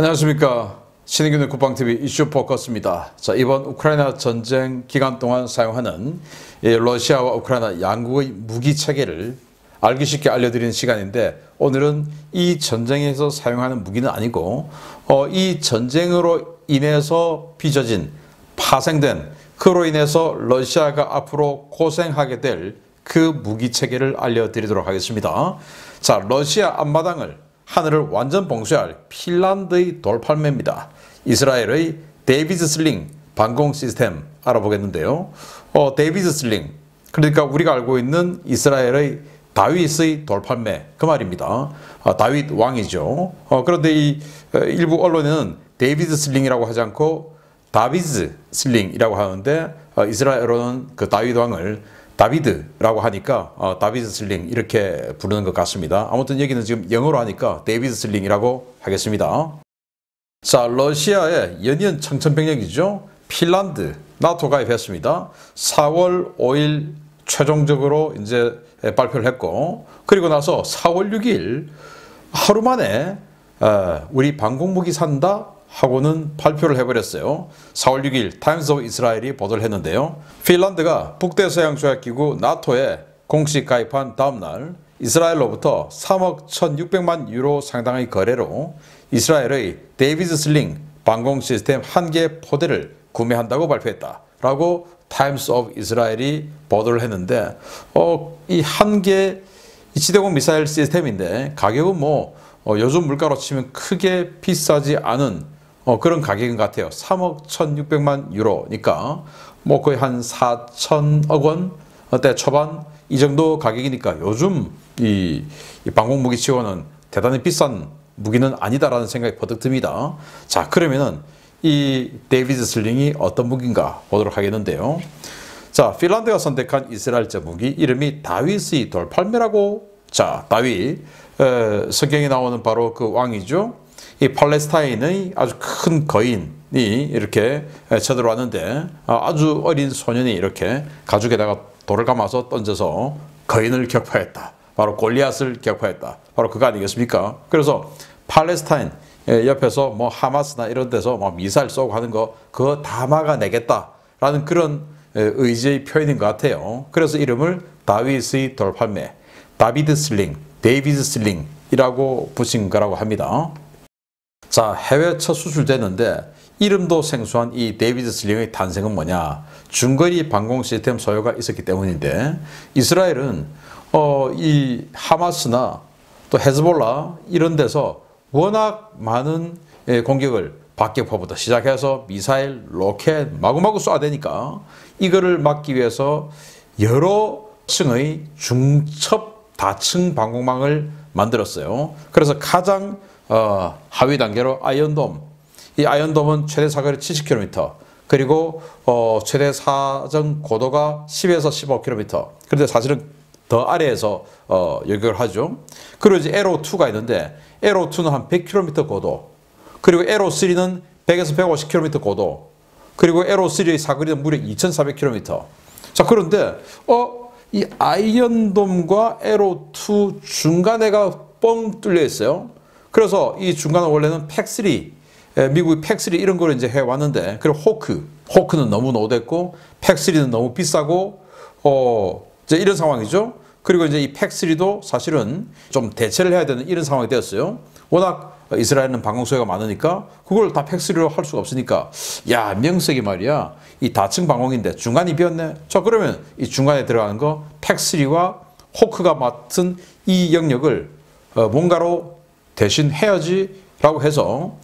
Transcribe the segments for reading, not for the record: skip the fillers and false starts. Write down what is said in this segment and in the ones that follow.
안녕하십니까. 신의균의 국방TV 이슈 포커스입니다. 자, 이번 우크라이나 전쟁 기간 동안 사용하는 러시아와 우크라이나 양국의 무기 체계를 알기 쉽게 알려드리는 시간인데, 오늘은 이 전쟁에서 사용하는 무기는 아니고 이 전쟁으로 인해서 빚어진, 파생된, 그로 인해서 러시아가 앞으로 고생하게 될 그 무기 체계를 알려드리도록 하겠습니다. 자, 러시아 앞마당을, 하늘을 완전 봉쇄할 핀란드의 돌팔매입니다. 이스라엘의 데이비드 슬링 방공 시스템 알아보겠는데요. 데이비드 슬링, 그러니까 우리가 알고 있는 이스라엘의 다윗의 돌팔매, 그 말입니다. 다윗 왕이죠. 그런데 이 일부 언론에는 데이비드 슬링이라고 하지 않고 다비드 슬링이라고 하는데, 이스라엘어는 그 다윗 왕을 다비드라고 하니까 다비드 슬링 이렇게 부르는 것 같습니다. 아무튼 여기는 지금 영어로 하니까 데이비드 슬링이라고 하겠습니다. 자, 러시아의 연이은 청천벽력이죠. 핀란드 나토 가입했습니다. 4월 5일 최종적으로 이제 발표를 했고, 그리고 나서 4월 6일 하루 만에 우리 방공무기 산다 하고는 발표를 해버렸어요. 4월 6일 타임스 오브 이스라엘이 보도를 했는데요. 핀란드가 북대서양조약기구 나토에 공식 가입한 다음날 이스라엘로부터 3억 1,600만 유로 상당의 거래로 이스라엘의 데이비드 슬링 방공 시스템 1개 포대를 구매한다고 발표했다 라고 타임스 오브 이스라엘이 보도를 했는데, 이 1개 지대공 미사일 시스템인데 가격은 요즘 물가로 치면 크게 비싸지 않은 그런 가격인 것 같아요. 3억 1,600만 유로니까 거의 한 4천억 원대 초반 이 정도 가격이니까 요즘 이 방공무기 치고는 대단히 비싼 무기는 아니다라는 생각이 버뜩 듭니다. 자, 그러면은 이 데이비드 슬링이 어떤 무기인가 보도록 하겠는데요. 자, 핀란드가 선택한 이스라엘제 무기 이름이 다윗의 돌팔매라고. 자, 다윗, 성경에 나오는 바로 그 왕이죠. 이 팔레스타인의 아주 큰 거인이 이렇게 쳐들어왔는데, 아주 어린 소년이 이렇게 가죽에다가 돌을 감아서 던져서 거인을 격파했다. 바로 골리앗을 격파했다. 바로 그거 아니겠습니까? 그래서 팔레스타인 옆에서 하마스나 이런 데서 미사일 쏘고 하는 거 그거 다 막아내겠다라는 그런 의지의 표현인 것 같아요. 그래서 이름을 다윗의 돌팔매, 다비드 슬링, 데이비드 슬링이라고 붙인 거라고 합니다. 자, 해외 첫 수출되는데 이름도 생소한 이 데이비드 슬링의 탄생은 뭐냐? 중거리 방공 시스템 소요가 있었기 때문인데, 이스라엘은 이 하마스나 또 헤즈볼라 이런 데서 워낙 많은 공격을 박격포부터 시작해서 미사일, 로켓 마구마구 쏴대니까 이거를 막기 위해서 여러 층의 중첩 다층 방공망을 만들었어요. 그래서 가장 하위 단계로 아이언돔, 이 아이언돔은 최대 사거리 70km, 그리고 최대 사정 고도가 10에서 15km. 그런데 사실은 더 아래에서 요격을 하죠. 그리고 이제 에로2가 있는데, 에로2는 한 100km 고도, 그리고 에로3는 100에서 150km 고도, 그리고 에로3의 사거리는 무려 2400km. 자, 그런데 이 아이언돔과 에로2 중간에가 뻥 뚫려 있어요. 그래서 이 중간은 원래는 팩3, 미국이 팩3 이런 걸 이제 해왔는데, 그리고 호크는 너무 노됐고, 팩3는 너무 비싸고, 이제 이런 상황이죠. 그리고 이제 이 팩3도 사실은 좀 대체를 해야 되는 이런 상황이 되었어요. 워낙 이스라엘은 방공 소요가 많으니까 그걸 다 팩3로 할 수가 없으니까, 야, 명색이 말이야, 이 다층 방공인데 중간이 비었네. 자, 그러면 이 중간에 들어가는 거 팩3와 호크가 맡은 이 영역을 뭔가로 대신 해야지라고 해서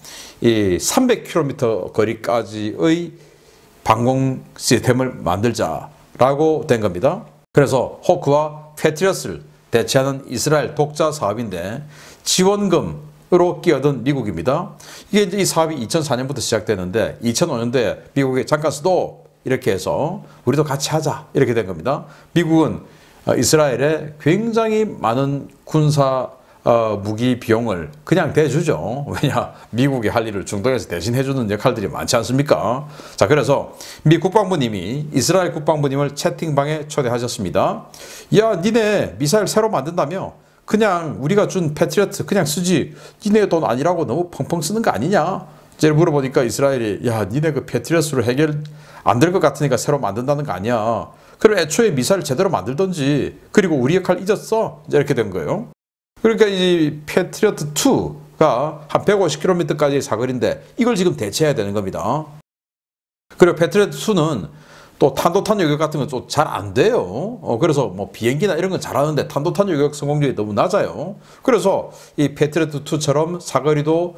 이 300km 거리까지의 방공 시스템을 만들자라고 된 겁니다. 그래서 호크와 패트리엇을 대체하는 이스라엘 독자 사업인데, 지원금으로 끼어든 미국입니다. 이게 이제 이 사업이 2004년부터 시작되는데, 2005년도에 미국이 잠깐 스톱 이렇게 해서 우리도 같이 하자 이렇게 된 겁니다. 미국은 이스라엘에 굉장히 많은 군사 무기 비용을 그냥 대주죠. 왜냐, 미국이 할 일을 중동에서 대신 해주는 역할들이 많지 않습니까? 자, 그래서 미 국방부님이 이스라엘 국방부님을 채팅방에 초대하셨습니다. 야, 니네 미사일 새로 만든다며? 그냥 우리가 준 패트리어트 그냥 쓰지 니네 돈 아니라고 너무 펑펑 쓰는 거 아니냐? 이제 물어보니까 이스라엘이 야 니네 그 패트리어트로 해결 안 될 것 같으니까 새로 만든다는 거 아니야. 그럼 애초에 미사일 제대로 만들던지 그리고 우리 역할 잊었어? 이제 이렇게 된 거예요. 그러니까 이 패트리어트 2가 한 150km까지의 사거리인데 이걸 지금 대체해야 되는 겁니다. 그리고 패트리어트 2는 또 탄도탄 요격 같은 건 좀 잘 안 돼요. 그래서 뭐 비행기나 이런 건 잘하는데 탄도탄 요격 성공률이 너무 낮아요. 그래서 이 패트리어트 2처럼 사거리도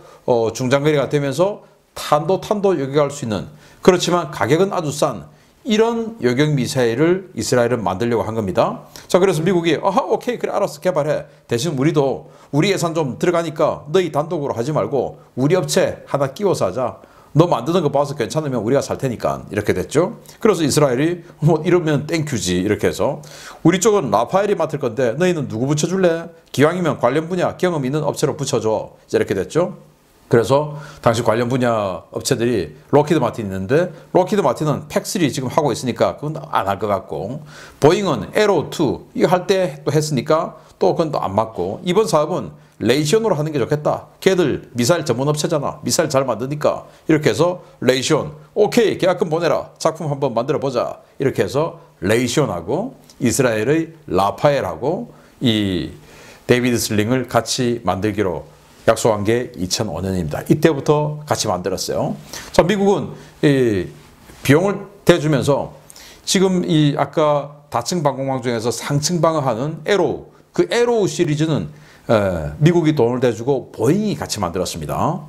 중장거리가 되면서 탄도 요격할 수 있는 그렇지만 가격은 아주 싼 이런 요격 미사일을 이스라엘은 만들려고 한 겁니다. 자, 그래서 미국이 오케이 그래 알았어 개발해. 대신 우리도 우리 예산 좀 들어가니까 너희 단독으로 하지 말고 우리 업체 하나 끼워서 하자. 너 만드는 거 봐서 괜찮으면 우리가 살 테니까 이렇게 됐죠. 그래서 이스라엘이 뭐 이러면 땡큐지 이렇게 해서 우리 쪽은 라파엘이 맡을 건데 너희는 누구 붙여줄래? 기왕이면 관련 분야 경험 있는 업체로 붙여줘. 이렇게 됐죠. 그래서 당시 관련 분야 업체들이 로키드 마틴이 있는데 로키드 마틴은 팩3 지금 하고 있으니까 그건 안 할 것 같고 보잉은 에로2 이거 할 때 또 했으니까 또 그건 또 안 맞고 이번 사업은 레이시온으로 하는 게 좋겠다. 걔들 미사일 전문 업체잖아. 미사일 잘 만드니까 이렇게 해서 레이시온 오케이 계약금 보내라. 작품 한번 만들어 보자. 이렇게 해서 레이시온하고 이스라엘의 라파엘하고 이 데이비드 슬링을 같이 만들기로 약속한 게 2005년입니다. 이때부터 같이 만들었어요. 자, 미국은 이 비용을 대주면서 지금 이 아까 다층 방공망 중에서 상층 방어하는 에로우 그 에로우 시리즈는 미국이 돈을 대주고 보잉이 같이 만들었습니다.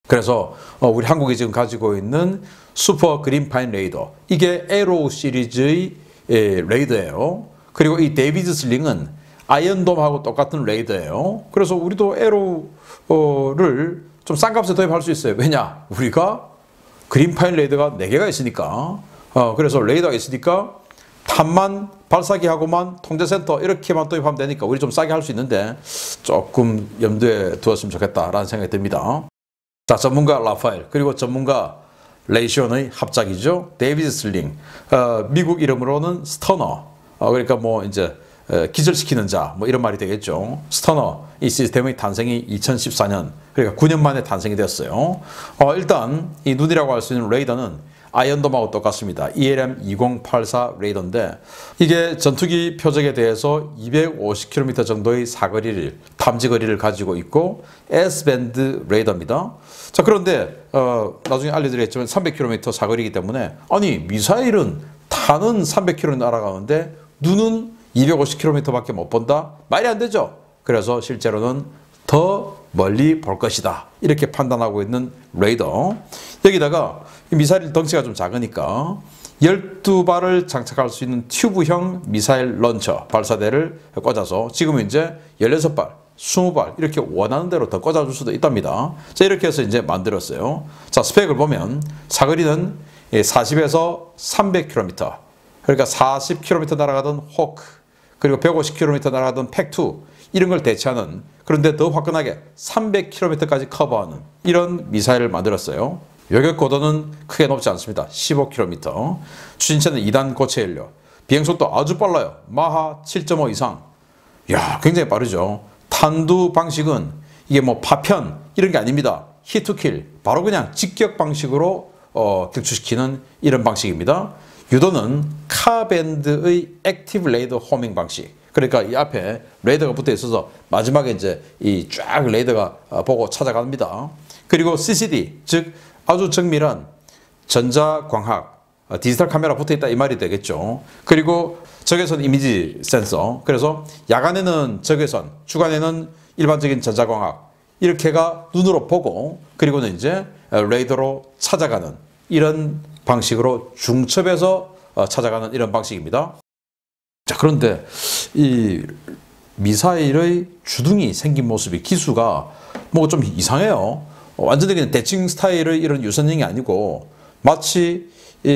그래서 우리 한국이 지금 가지고 있는 슈퍼 그린파인 레이더 이게 에로우 시리즈의 레이더예요. 그리고 이 데이비드 슬링은 아이언돔하고 똑같은 레이더예요. 그래서 우리도 에로우를 좀 싼 값에 도입할 수 있어요. 왜냐? 우리가 그린파인 레이더가 4개가 있으니까 그래서 레이더가 있으니까 탑만 발사기하고만 통제센터 이렇게만 도입하면 되니까 우리 좀 싸게 할 수 있는데 조금 염두에 두었으면 좋겠다라는 생각이 듭니다. 자, 전문가 라파엘 그리고 전문가 레이시온의 합작이죠. 데이비드 슬링 미국 이름으로는 스터너 그러니까 뭐 이제 기절시키는 자 뭐 이런 말이 되겠죠. 스터너 이 시스템의 탄생이 2014년 그러니까 9년 만에 탄생이 되었어요. 일단 이 눈이라고 할 수 있는 레이더는 아이언돔하고 똑같습니다. ELM-2084 레이더인데 이게 전투기 표적에 대해서 250km 정도의 사거리를 탐지거리를 가지고 있고 S밴드 레이더입니다. 자, 그런데 나중에 알려드리겠지만 300km 사거리이기 때문에 아니 미사일은 탄은 300km 날아가는데 눈은 250km밖에 못 본다? 말이 안 되죠. 그래서 실제로는 더 멀리 볼 것이다. 이렇게 판단하고 있는 레이더. 여기다가 미사일 덩치가 좀 작으니까 12발을 장착할 수 있는 튜브형 미사일 런처 발사대를 꽂아서 지금은 이제 16발, 20발 이렇게 원하는 대로 더 꽂아줄 수도 있답니다. 자, 이렇게 해서 이제 만들었어요. 자, 스펙을 보면 사거리는 40에서 300km 그러니까 40km 날아가던 호크 그리고 150km 날아가던 팩2 이런 걸 대체하는 그런데 더 화끈하게 300km까지 커버하는 이런 미사일을 만들었어요. 요격 고도는 크게 높지 않습니다. 15km. 추진체는 2단 고체 연료. 비행속도 아주 빨라요. 마하 7.5 이상. 이야, 굉장히 빠르죠. 탄두 방식은 이게 뭐 파편 이런 게 아닙니다. 히트킬. 바로 그냥 직격 방식으로 격추시키는 이런 방식입니다. 유도는 카밴드의 액티브 레이더 호밍 방식. 그러니까 이 앞에 레이더가 붙어 있어서 마지막에 이제 이 쫙 레이더가 보고 찾아갑니다. 그리고 CCD, 즉 아주 정밀한 전자광학, 디지털 카메라 붙어 있다 이 말이 되겠죠. 그리고 적외선 이미지 센서. 그래서 야간에는 적외선, 주간에는 일반적인 전자광학 이렇게가 눈으로 보고 그리고는 이제 레이더로 찾아가는 이런 방식으로 중첩해서 찾아가는 이런 방식입니다. 자, 그런데 이 미사일의 주둥이 생긴 모습이 기수가 뭐 좀 이상해요. 완전히 그냥 대칭 스타일의 이런 유선형이 아니고 마치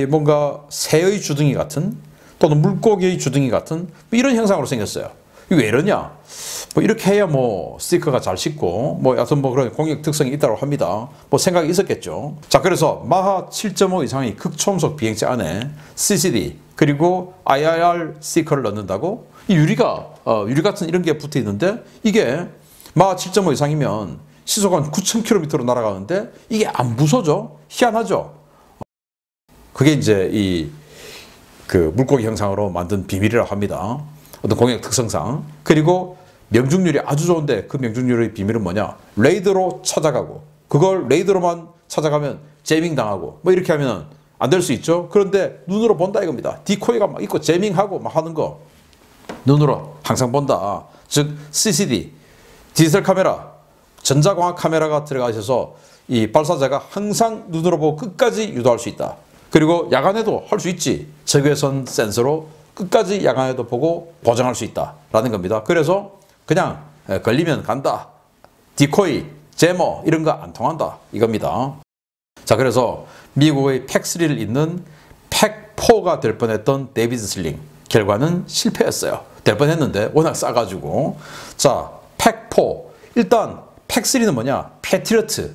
뭔가 새의 주둥이 같은 또는 물고기의 주둥이 같은 뭐 이런 형상으로 생겼어요. 이게 왜 이러냐? 뭐 이렇게 해야 뭐 스티커가 잘 씻고 뭐 여튼 뭐 그런 공격 특성이 있다고 합니다. 뭐 생각이 있었겠죠. 자, 그래서 마하 7.5 이상의 극초음속 비행체 안에 CCD 그리고 IRR 스티커를 넣는다고 이 유리 같은 이런 게 붙어 있는데 이게 마 7.5 이상이면 시속 한 9,000km로 날아가는데 이게 안 부서져? 희한하죠? 그게 이제 그 물고기 형상으로 만든 비밀이라고 합니다. 어떤 공격 특성상. 그리고 명중률이 아주 좋은데 그 명중률의 비밀은 뭐냐? 레이더로 찾아가고 그걸 레이더로만 찾아가면 제밍 당하고 뭐 이렇게 하면 안 될 수 있죠. 그런데 눈으로 본다 이겁니다. 디코이가 막 있고 제밍하고 막 하는 거 눈으로 항상 본다. 즉 CCD, 디지털 카메라, 전자광학 카메라가 들어가 있어서 이 발사자가 항상 눈으로 보고 끝까지 유도할 수 있다. 그리고 야간에도 할 수 있지. 적외선 센서로 끝까지 야간에도 보고 보정할 수 있다라는 겁니다. 그래서 그냥 걸리면 간다. 디코이, 제모 이런 거 안 통한다 이겁니다. 자, 그래서 미국의 팩3를 잇는 팩4가 될 뻔했던 데이비드 슬링 결과는 실패했어요. 될 뻔했는데 워낙 싸가지고. 자, 팩4 일단 팩3는 뭐냐? 패트리어트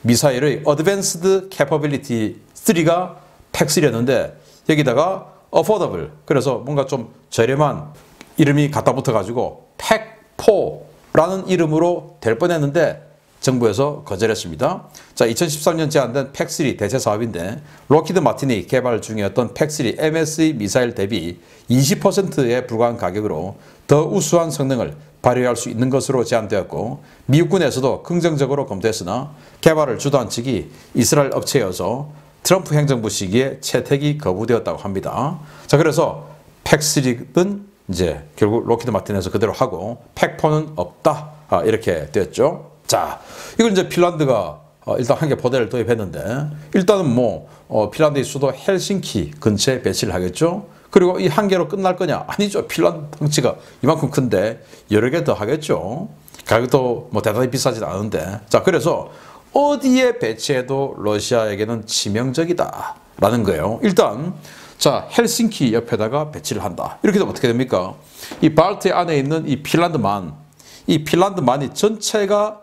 미사일의 어드밴스드 캐퍼빌리티 3가 팩3였는데 여기다가 어포더블 그래서 뭔가 좀 저렴한 이름이 갖다 붙어가지고 팩4라는 이름으로 될 뻔했는데 정부에서 거절했습니다. 자, 2013년 제안된 팩3 대체 사업인데 록히드 마틴이 개발 중이었던 팩3 MSE 미사일 대비 20%에 불과한 가격으로 더 우수한 성능을 발휘할 수 있는 것으로 제안되었고 미국군에서도 긍정적으로 검토했으나 개발을 주도한 측이 이스라엘 업체여서 트럼프 행정부 시기에 채택이 거부되었다고 합니다. 자, 그래서 팩3는 이제 결국 록히드 마틴에서 그대로 하고 팩4는 없다. 이렇게 됐죠. 자, 이걸 이제 핀란드가 일단 한 개 포대를 도입했는데 일단은 뭐 핀란드의 수도 헬싱키 근처에 배치를 하겠죠. 그리고 이 한 개로 끝날 거냐? 아니죠. 핀란드 덩치가 이만큼 큰데 여러 개 더 하겠죠. 가격도 뭐 대단히 비싸진 않은데. 자, 그래서 어디에 배치해도 러시아에게는 치명적이다라는 거예요. 일단 자, 헬싱키 옆에다가 배치를 한다. 이렇게 되면 어떻게 됩니까? 이 발트 안에 있는 이 핀란드만이 전체가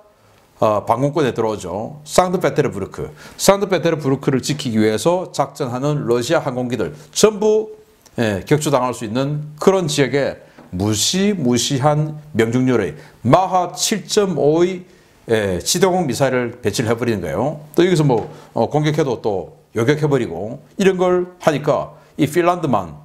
방공권에 들어오죠. 상트페테르부르크를 지키기 위해서 작전하는 러시아 항공기들 전부 격추당할 수 있는 그런 지역에 무시무시한 명중률의 마하 7.5의 지대공 미사일을 배치를 해버리는 거예요. 또 여기서 뭐 공격해도 또 요격해버리고 이런 걸 하니까 이 핀란드만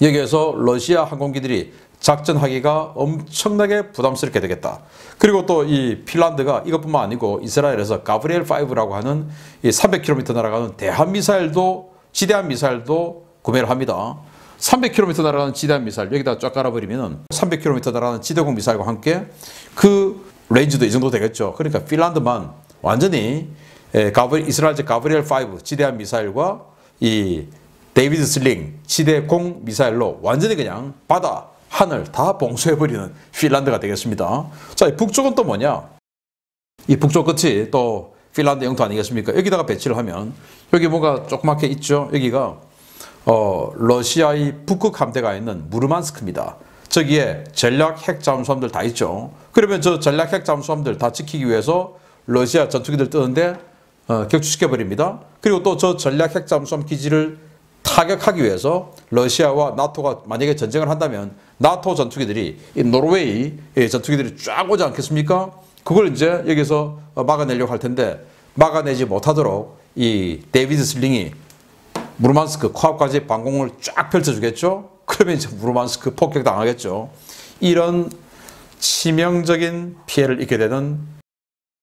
여기에서 러시아 항공기들이 작전하기가 엄청나게 부담스럽게 되겠다. 그리고 또 이 핀란드가 이것뿐만 아니고 이스라엘에서 가브리엘 5라고 하는 이 300km 날아가는 지대한 미사일도 구매를 합니다. 300km 날아가는 지대한 미사일 여기다 쫙 깔아버리면 300km 날아가는 지대공 미사일과 함께 그 레인지도 이 정도 되겠죠. 그러니까 핀란드만 완전히 이스라엘제 가브리엘 5 지대한 미사일과 이 데이비드 슬링 지대공 미사일로 완전히 그냥 바다, 하늘 다 봉쇄해버리는 핀란드가 되겠습니다. 자, 이 북쪽은 또 뭐냐? 이 북쪽 끝이 또 핀란드 영토 아니겠습니까? 여기다가 배치를 하면 여기 뭐가 조그맣게 있죠? 여기가 러시아의 북극 함대가 있는 무르만스크입니다. 저기에 전략 핵 잠수함들 다 있죠. 그러면 저 전략 핵 잠수함들 다 지키기 위해서 러시아 전투기들 뜨는데 격추시켜 버립니다. 그리고 또 저 전략 핵 잠수함 기지를 타격하기 위해서 러시아와 나토가 만약에 전쟁을 한다면 나토 전투기들이 이 노르웨이 전투기들이 쫙 오지 않겠습니까? 그걸 이제 여기서 막아내려고 할 텐데 막아내지 못하도록 이 데이비드 슬링이 무르만스크 코앞까지 방공을 쫙 펼쳐주겠죠. 그러면 이제 무르만스크 폭격당하겠죠. 이런 치명적인 피해를 입게 되는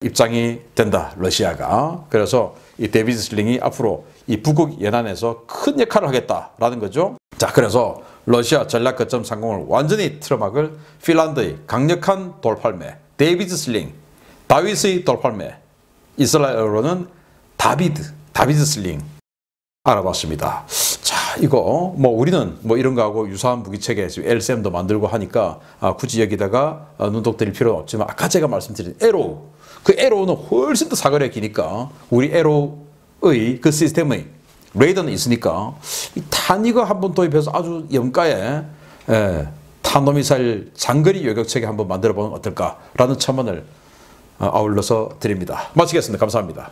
입장이 된다, 러시아가. 그래서 이 데이비드 슬링이 앞으로 이 북극 연안에서 큰 역할을 하겠다라는 거죠. 자, 그래서 러시아 전략 거점 상공을 완전히 틀어막을 핀란드의 강력한 돌팔매 데이비드 슬링, 다윗의 돌팔매, 이스라엘어로는 다비드 슬링 알아봤습니다. 자, 이거 뭐 우리는 뭐 이런 거하고 유사한 무기체계 LSM도 만들고 하니까 굳이 여기다가 눈독 들일 필요는 없지만 아까 제가 말씀드린 에로우, 그 에로우는 훨씬 더 사거리가 기니까 우리 에로우의 그 시스템의 레이더는 있으니까 이 탄이거 한번 도입해서 아주 염가에 탄도미사일 장거리 요격체계 한번 만들어 보면 어떨까라는 첨언을 아울러서 드립니다. 마치겠습니다. 감사합니다.